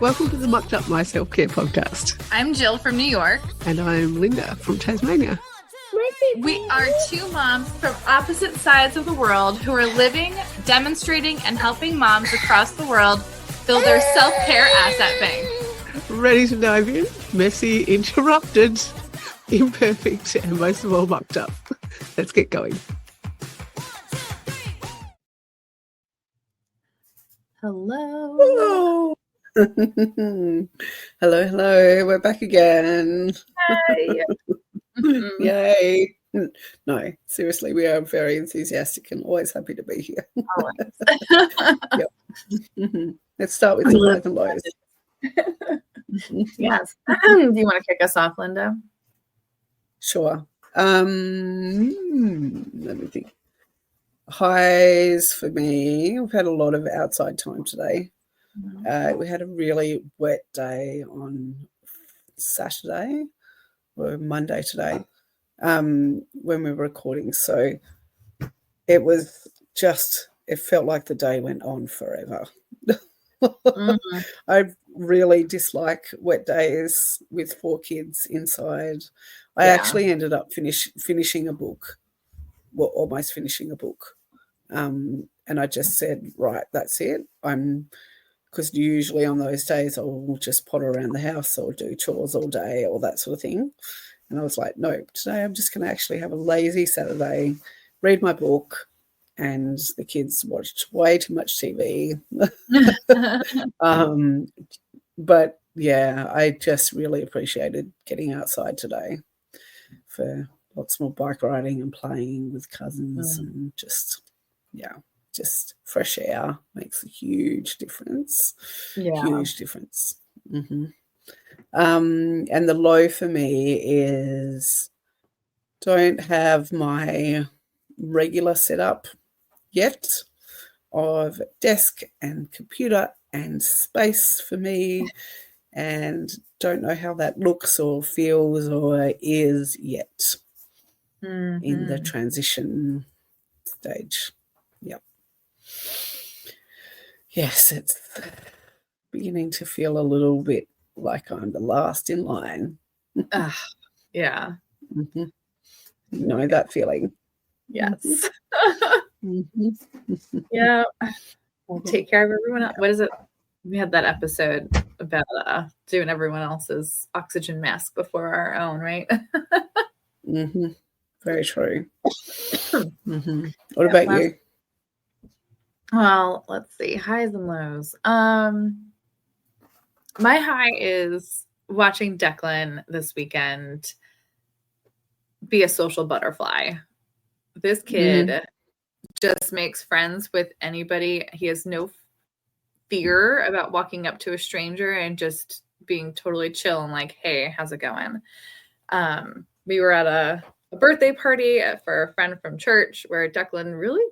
Welcome to the Mucked Up My Self-Care podcast. I'm Jill from New York. And I'm Linda from Tasmania. We are two moms from opposite sides of the world who are living, demonstrating, and helping moms across the world build their self-care asset bank. Ready to dive in? Messy, interrupted, imperfect, and most of all mucked up. Let's get going. Hello. Hello, hello. We're back again. Hi. Yay. No, seriously, we are very enthusiastic and always happy to be here. Yep. Let's start with some highs and lows. Yes. Do you want to kick us off, Linda? Sure. Let me think. Highs for me. We've had a lot of outside time today. We had a really wet day on Saturday or Monday today when we were recording. So it felt like the day went on forever. I really dislike wet days with 4 kids inside. I actually ended up finishing a book, well, almost finishing a book. And I just said, right, that's it. Because usually on those days I'll just potter around the house or do chores all day or that sort of thing. And I was like, no, today I'm just going to actually have a lazy Saturday, read my book, and the kids watched way too much TV. But yeah, I just really appreciated getting outside today for lots more bike riding and playing with cousins and just fresh air makes a huge difference. Huge difference. And the low for me is don't have my regular setup yet of desk and computer and space for me, and don't know how that looks or feels or is yet in the transition stage. Yep. Yes, it's beginning to feel a little bit like I'm the last in line. Yeah. You know that feeling? Yes. Yeah. We'll take care of everyone else. What is it? We had that episode about doing everyone else's oxygen mask before our own, right? Very true. What about you? Well, let's see. Highs and lows. My high is watching Declan this weekend be a social butterfly. This kid just makes friends with anybody. He has no fear about walking up to a stranger and just being totally chill and like, hey, how's it going? We were at a birthday party for a friend from church where Declan really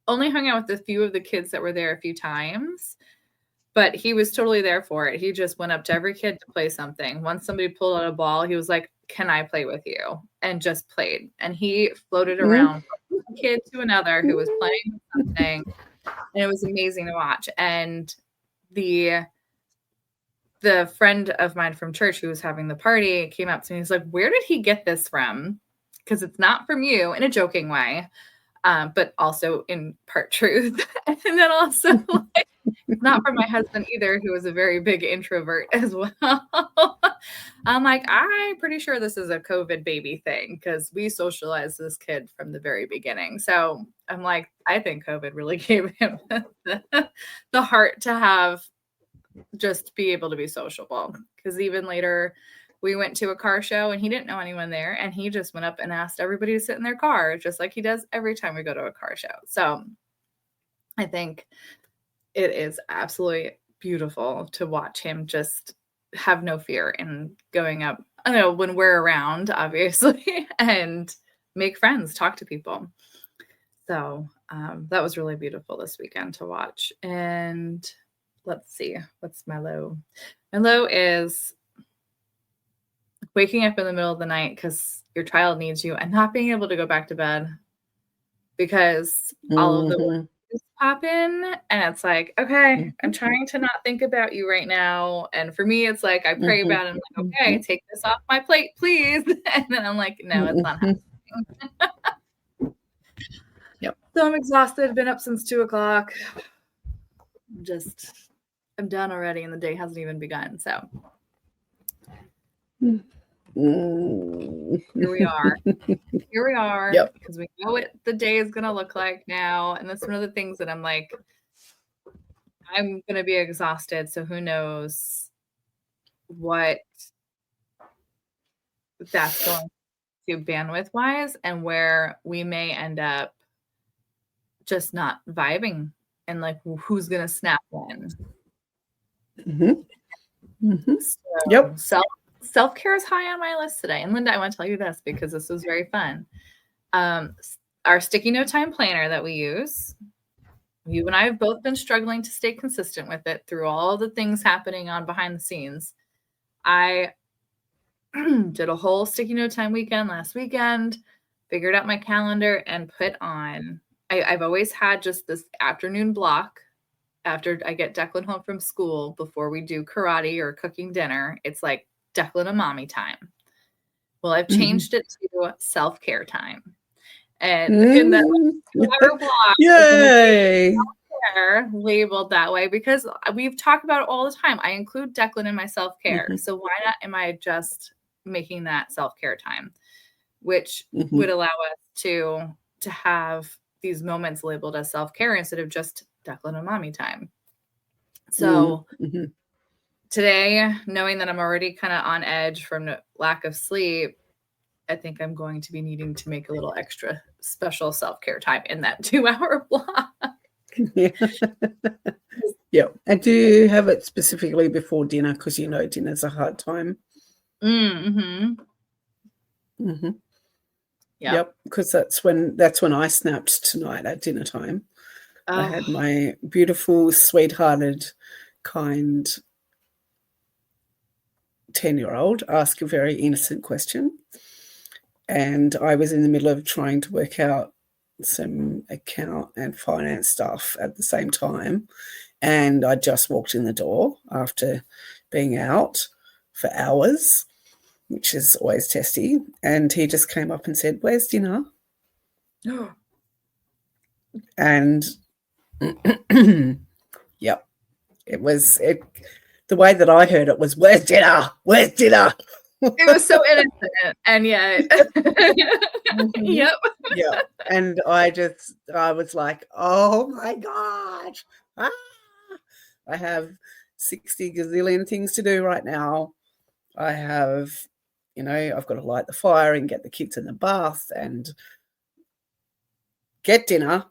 only hung out with a few of the kids that were there a few times, but he was totally there for it. He just went up to every kid to play something. Once somebody pulled out a ball, he was like, can I play with you? And just played. And he floated around from one kid to another who was playing with something. And it was amazing to watch. And the friend of mine from church who was having the party came up to me. He's like, where did he get this from? Because it's not from you, in a joking way, but also in part truth. And then also like, it's not from my husband either, who is a very big introvert as well. I'm like, I'm pretty sure this is a COVID baby thing because we socialized this kid from the very beginning. So I'm like, I think COVID really gave him the heart to have just be able to be sociable. Because even later, we went to a car show and he didn't know anyone there. And he just went up and asked everybody to sit in their car, just like he does every time we go to a car show. So I think it is absolutely beautiful to watch him just have no fear in going up, I don't know, when we're around, obviously, and make friends, talk to people. So that was really beautiful this weekend to watch. And let's see, what's my low? My low is waking up in the middle of the night because your child needs you and not being able to go back to bed because all of the work is pop in, and it's like, okay, I'm trying to not think about you right now. And for me, it's like I pray about it. I'm like, okay, take this off my plate, please. And then I'm like, no, it's not happening. Yep. So I'm exhausted. Been up since 2:00. I'm done already, and the day hasn't even begun. So here we are. Here we are. Yep. Because we know what the day is going to look like now. And that's one of the things that I'm like, I'm going to be exhausted. So who knows what that's going to bandwidth wise, and where we may end up just not vibing, and like who's going to snap in. So Yep. Self-care is high on my list today. And Linda, I want to tell you this because this was very fun. Our sticky note time planner that we use, you and I have both been struggling to stay consistent with it through all the things happening on behind the scenes. I did a whole sticky note time weekend last weekend, figured out my calendar, and put on, I've always had just this afternoon block after I get Declan home from school before we do karate or cooking dinner. It's like Declan and Mommy time. Well, I've changed it to self-care time. And in that 2-hour block, yay, labeled that way because we've talked about it all the time. I include Declan in my self-care. So why not am I just making that self-care time, which would allow us to have these moments labeled as self-care instead of just Declan and Mommy time. So today, knowing that I'm already kind of on edge from lack of sleep, I think I'm going to be needing to make a little extra special self-care time in that 2-hour block. Yeah. And do you have it specifically before dinner? Because you know dinner's a hard time. Yep. Because that's when I snapped tonight at dinner time. I had my beautiful, sweethearted, kind 10-year-old ask a very innocent question. And I was in the middle of trying to work out some account and finance stuff at the same time. And I just walked in the door after being out for hours, which is always testy. And he just came up and said, "Where's dinner?" And yep, the way that I heard it was, "Where's dinner? Where's dinner?" It was so innocent, and yet, yep. Yeah. And I was like, oh my gosh, I have 60 gazillion things to do right now. I have, I've got to light the fire and get the kids in the bath and get dinner.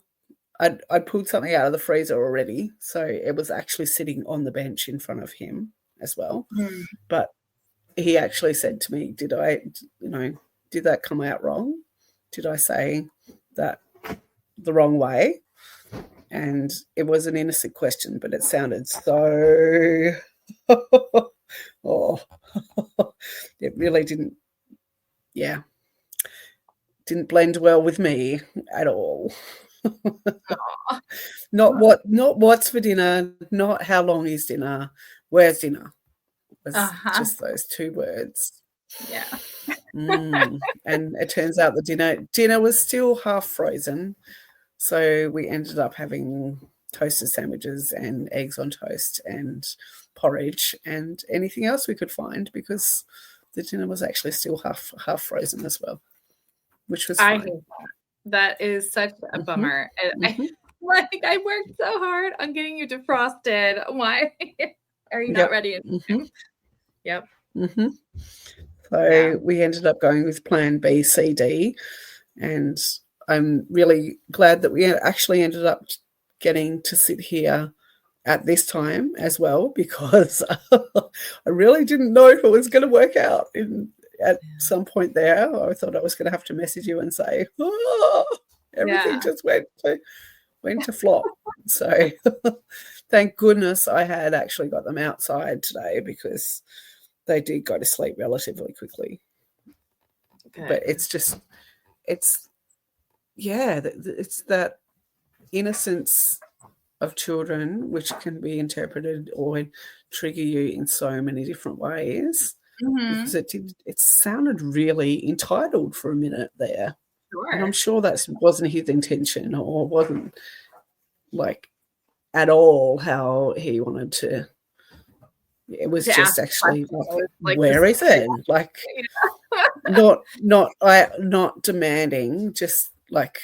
I pulled something out of the freezer already, so it was actually sitting on the bench in front of him as well. But he actually said to me, did that come out wrong? Did I say that the wrong way? And it was an innocent question, but it sounded so, it really didn't blend well with me at all. Not what's for dinner, not how long is dinner, where's dinner. It was just those two words. Yeah. And it turns out the dinner was still half frozen. So we ended up having toasted sandwiches and eggs on toast and porridge and anything else we could find because the dinner was actually still half frozen as well, which was fine. I hate that is such a bummer. I worked so hard on getting you defrosted. Why are you not ready? Yep. So we ended up going with plan B, C, D, and I'm really glad that we actually ended up getting to sit here at this time as well, because I really didn't know if it was going to work out at some point there. I thought I was going to have to message you and say, everything just went to flop. So thank goodness I had actually got them outside today, because they did go to sleep relatively quickly. Okay. But it's that innocence of children, which can be interpreted or trigger you in so many different ways, because it sounded really entitled for a minute there. And I'm sure that wasn't his intention, or wasn't like at all how he wanted to. It was just actually like where is it? Like not demanding, just like,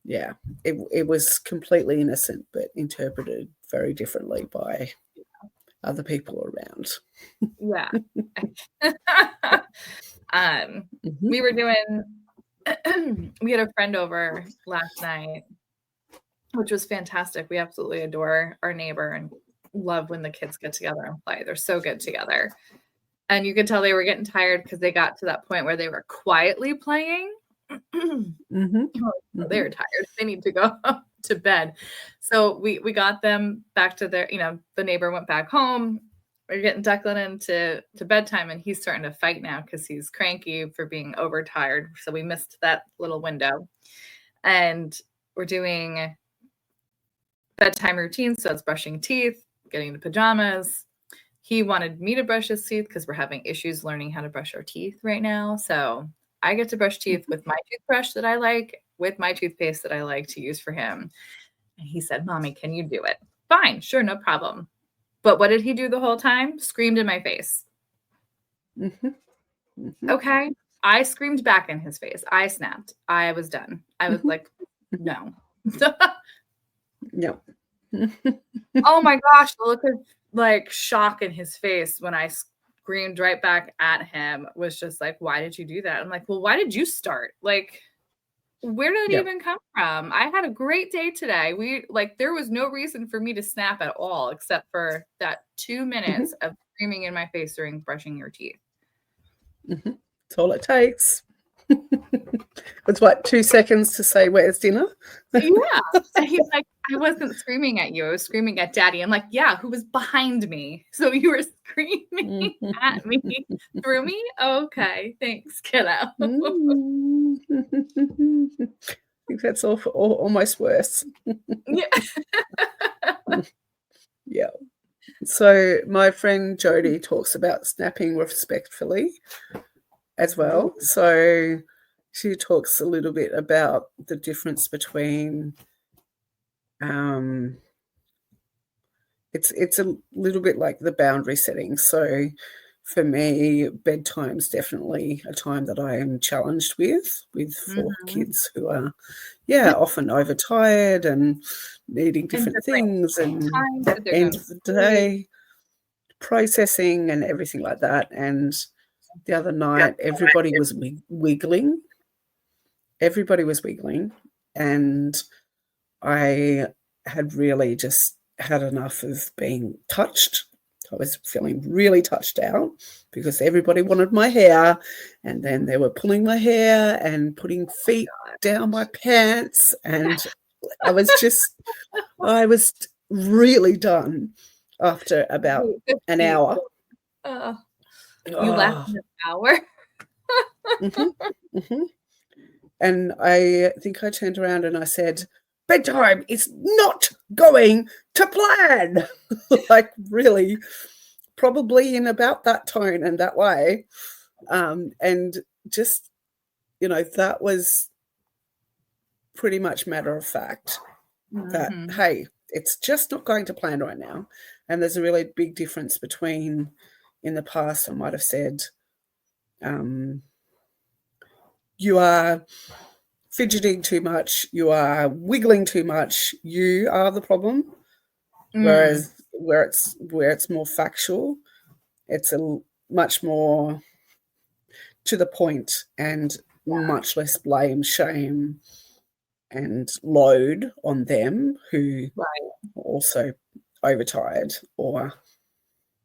yeah, it was completely innocent, but interpreted very differently by other people around. Yeah. We were doing we had a friend over last night, which was fantastic. We absolutely adore our neighbor and love when the kids get together and play. They're so good together. And you could tell they were getting tired because they got to that point where they were quietly playing. They were tired. They need to go to bed. So we got them back to their, the neighbor went back home. We're getting Declan into bedtime, and he's starting to fight now because he's cranky for being overtired. So we missed that little window. And we're doing bedtime routine. So it's brushing teeth, getting the pajamas. He wanted me to brush his teeth because we're having issues learning how to brush our teeth right now. So I get to brush teeth with my toothbrush that I like, with my toothpaste that I like to use for him. And he said, "Mommy, can you do it?" Fine, sure, no problem. But what did he do the whole time? Screamed in my face. Okay. I screamed back in his face. I snapped. I was done. I was like, no. No. Oh my gosh. The look of like shock in his face when I screamed right back at him was just like, why did you do that? I'm like, well, why did you start? Like, where did it even come from? I had a great day today. There was no reason for me to snap at all, except for that 2 minutes of screaming in my face during brushing your teeth. That's all it takes. It's 2 seconds to say, "Where's dinner?" Yeah. And he's like, "I wasn't screaming at you. I was screaming at Daddy." I'm like, "Yeah, who was behind me? So you were screaming at me through me? Okay, thanks, kiddo." I think that's almost worse. Yeah. So my friend Jodie talks about snapping respectfully as well. So she talks a little bit about the difference between it's a little bit like the boundary setting. So for me, bedtime's definitely a time that I am challenged with 4 kids who are, often overtired and needing different things, and at the end of the day, processing and everything like that. And the other night, everybody was wiggling. Everybody was wiggling, and I had really just had enough of being touched. I was feeling really touched out because everybody wanted my hair, and then they were pulling my hair and putting feet down my pants, and I was really done after about an hour. You left in an hour? And I think I turned around and I said, "Bedtime is not going to plan." Like, really, probably in about that tone and that way. And just, that was pretty much matter of fact that, hey, it's just not going to plan right now. And there's a really big difference between, in the past, I might have said, you are fidgeting too much, you are wiggling too much, you are the problem. Whereas where it's more factual, it's a much more to the point and much less blame, shame, and load on them who are also overtired or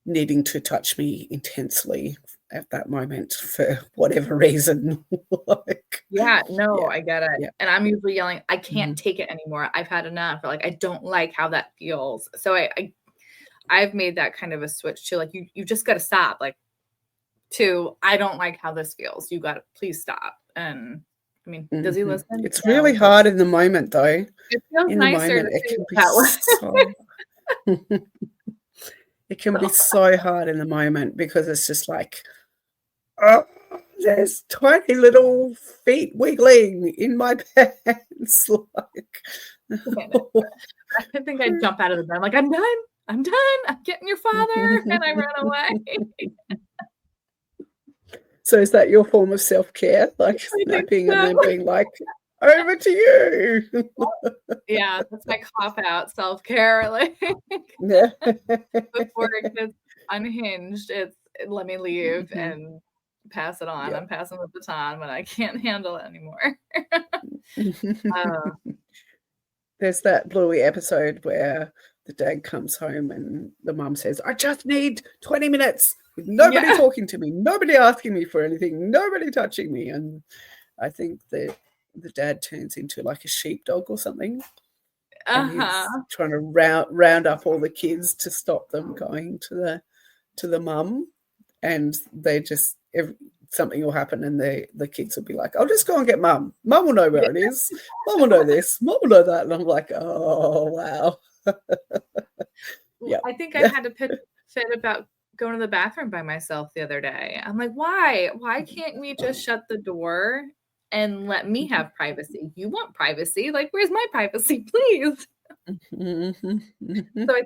needing to touch me intensely at that moment for whatever reason. I get it. Yeah. And I'm usually yelling, "I can't take it anymore. I've had enough." Or like, I don't like how that feels. So I've made that kind of a switch to like, you just got to stop. Like, to, I don't like how this feels. You got to please stop. And I mean, does he listen? It's No, really but hard in the moment, though. it feels In the nicer moment, to it say can it be that way. so it can be so hard in the moment because it's just like, oh, there's tiny little feet wiggling in my pants. Like, I think I'd jump out of the bed like, I'm done. I'm getting your father. And I run away. So is that your form of self-care? Like snapping and then being like, over to you. Yeah, that's my cop-out self-care. Like Yeah. before it gets unhinged, it's let me leave and pass it on. I'm passing the baton when I can't handle it anymore. There's that Bluey episode where the dad comes home and the mum says, I just need 20 minutes with nobody talking to me, nobody asking me for anything, nobody touching me. And I think that the dad turns into like a sheepdog or something. And he's trying to round up all the kids to stop them going to the mum. And they just something will happen and the kids will be like, I'll just go and get mum. Mum will know where it is. Mum will know this. Mum will know that. And I'm like, oh, wow. I think I had to fit about going to the bathroom by myself the other day. I'm like, why? Why can't we just shut the door and let me have privacy? You want privacy? Like, where's my privacy, please? So I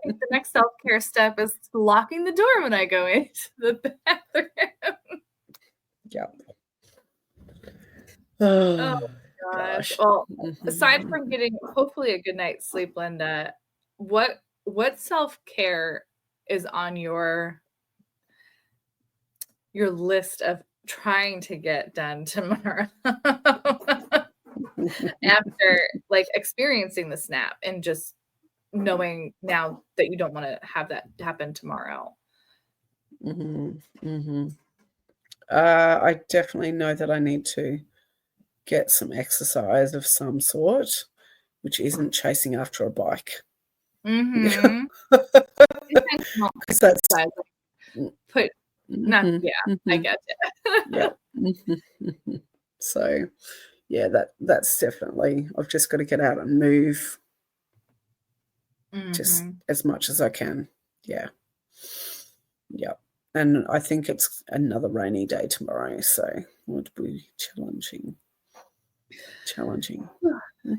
think the next self-care step is locking the door when I go into the bathroom. Yeah. Oh gosh. Well, aside from getting hopefully a good night's sleep, Linda, what self-care is on your list of trying to get done tomorrow? After like experiencing the snap and just knowing now that you don't want to have that happen tomorrow. I definitely know that I need to get some exercise of some sort, which isn't chasing after a bike. Because that's I get it. Yeah. So yeah, that's definitely, I've just got to get out and move just as much as I can. Yeah. And I think it's another rainy day tomorrow, so it would be challenging.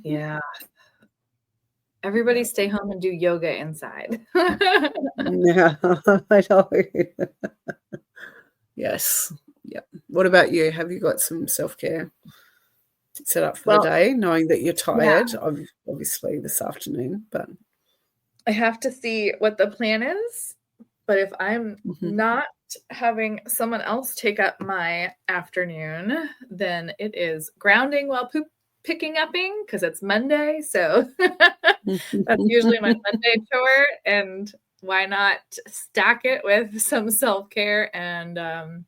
Yeah. Everybody stay home and do yoga inside. Yeah, I know. Yes. Yeah. What about you? Have you got some self-care set up for the day, knowing that you're tired, obviously this afternoon, but I have to see what the plan is, but if I'm not having someone else take up my afternoon, then it is grounding while picking upping because it's Monday. So that's usually my Monday chore. And why not stack it with some self-care? And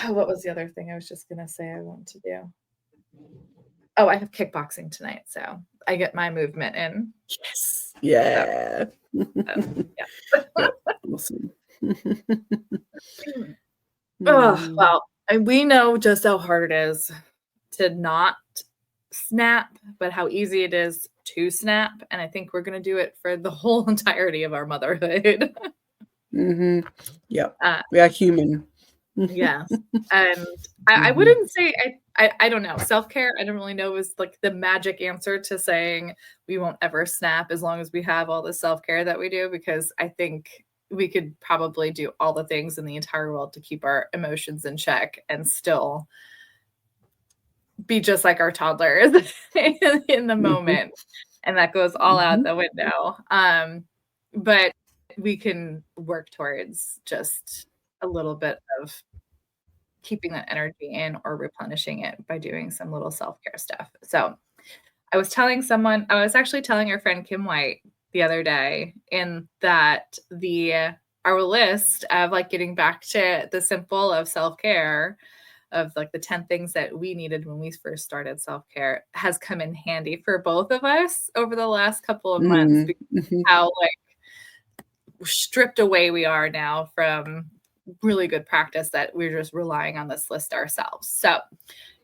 what was the other thing I was just going to say I want to do? Oh, I have kickboxing tonight. So I get my movement in. Yes. Yeah. Awesome. Well, and we know just how hard it is to not snap, but how easy it is to snap. And I think we're going to do it for the whole entirety of our motherhood. Yeah. We are human. Yes. And I wouldn't say, I don't know, self-care, I don't really know is like the magic answer to saying we won't ever snap as long as we have all the self-care that we do, because I think we could probably do all the things in the entire world to keep our emotions in check and still be just like our toddlers in the moment. And that goes all out the window. But we can work towards just a little bit of keeping that energy in or replenishing it by doing some little self-care stuff. So I was actually telling our friend Kim White the other day in that our list of like getting back to the simple of self-care of like the 10 things that we needed when we first started self-care has come in handy for both of us over the last couple of months because how like stripped away we are now from really good practice that we're just relying on this list ourselves. So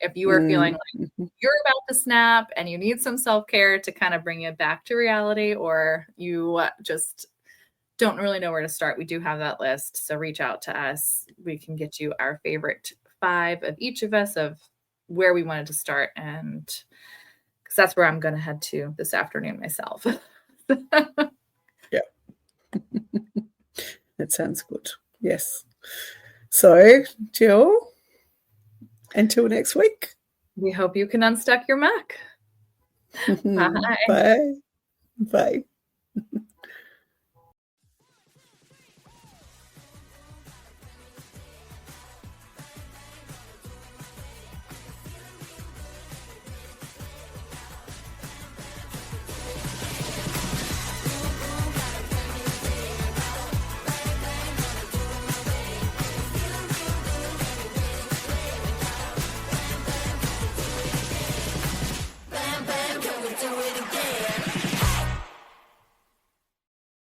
if you are feeling like you're about to snap and you need some self-care to kind of bring you back to reality, or you just don't really know where to start, we do have that list. So reach out to us. We can get you our favorite 5 of each of us of where we wanted to start. And because that's where I'm going to head to this afternoon myself. Yeah. That sounds good. Yes. So, Jill, until next week. We hope you can unstuck your Mac. Bye. Bye. Bye. Bam, bam, can we do it again?